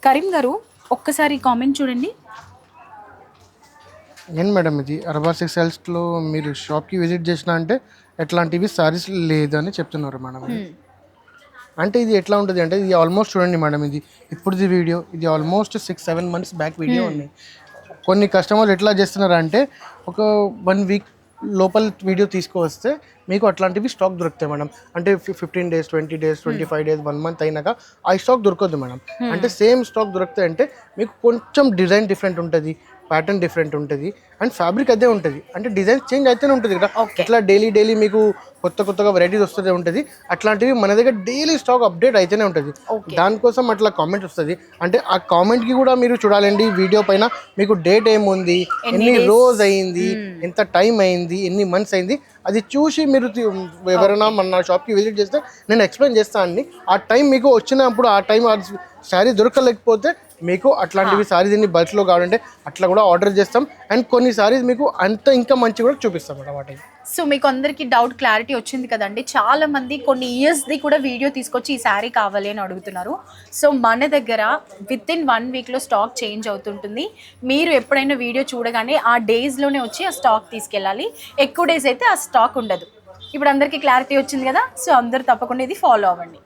కరీం గారు ఒక్కసారి కామెంట్ చూడండి. ఏం మేడం ఇది అర్బా టెక్స్టైల్స్లో మీరు షాప్కి విజిట్ చేసినా అంటే ఎట్లాంటివి సారీస్ లేదని చెప్తున్నారు మేడం. అంటే ఇది ఎట్లా ఉంటుంది అంటే ఇది ఆల్మోస్ట్ చూడండి మేడం, ఇది ఇప్పుడుది వీడియో, ఇది ఆల్మోస్ట్ 6-7 months బ్యాక్ వీడియో ఉన్నాయి. కొన్ని కస్టమర్లు ఎట్లా చేస్తున్నారు అంటే ఒక 1 week లోపల వీడియో తీసుకువస్తే మీకు అట్లాంటివి స్టాక్ దొరుకుతాయి మేడం. అంటే 15 days, 20 days, 25 days, 1 month అయినాక ఆ స్టాక్ దొరకదు మేడం. అంటే సేమ్ స్టాక్ దొరుకుతాయి అంటే మీకు కొంచెం డిజైన్ డిఫరెంట్ ఉంటుంది, ప్యాటర్న్ డిఫరెంట్ ఉంటుంది అండ్ ఫ్యాబ్రిక్ అదే ఉంటుంది. అంటే డిజైన్ చేంజ్ అయితేనే ఉంటుంది కదా. ఎట్లా డైలీ మీకు కొత్తగా వెరైటీస్ వస్తూనే ఉంటుంది, అట్లాంటివి మన దగ్గర డైలీ స్టాక్ అప్డేట్ అయితేనే ఉంటుంది. దానికోసం అట్లా కామెంట్ వస్తుంది. అంటే ఆ కామెంట్కి కూడా మీరు చూడాలండి వీడియో పైన మీకు డేట్ ఏముంది, ఎన్ని రోజు అయింది, ఎంత టైం అయింది, ఎన్ని మంత్స్ అయింది, అది చూసి మీరు ఎవరైనా మన షాప్కి విజిట్ చేస్తే నేను ఎక్స్ప్లెయిన్ చేస్తాను అండి. ఆ టైం మీకు వచ్చినప్పుడు ఆ టైం శారీ దొరకలేకపోతే మీకు అట్లాంటివి సారీస్ ఎన్ని బల్క్లో కావాలంటే అట్లా కూడా ఆర్డర్ చేస్తాం. అండ్ కొన్ని సారీస్ మీకు అంత ఇంకా మంచి కూడా చూపిస్తాం మేడం. వాటి సో మీకు అందరికీ డౌట్ క్లారిటీ వచ్చింది కదండి. చాలా మంది కొన్ని ఇయర్స్ది కూడా వీడియో తీసుకొచ్చి ఈ శారీ కావాలి అని అడుగుతున్నారు. సో మన దగ్గర విత్ ఇన్ 1 weekలో స్టాక్ చేంజ్ అవుతుంటుంది. మీరు ఎప్పుడైనా వీడియో చూడగానే ఆ డేస్లోనే వచ్చి ఆ స్టాక్ తీసుకెళ్ళాలి. ఎక్కువ డేస్ అయితే ఆ స్టాక్ ఉండదు. ఇప్పుడు అందరికీ క్లారిటీ వచ్చింది కదా. సో అందరూ తప్పకుండా ఇది ఫాలో అవ్వండి.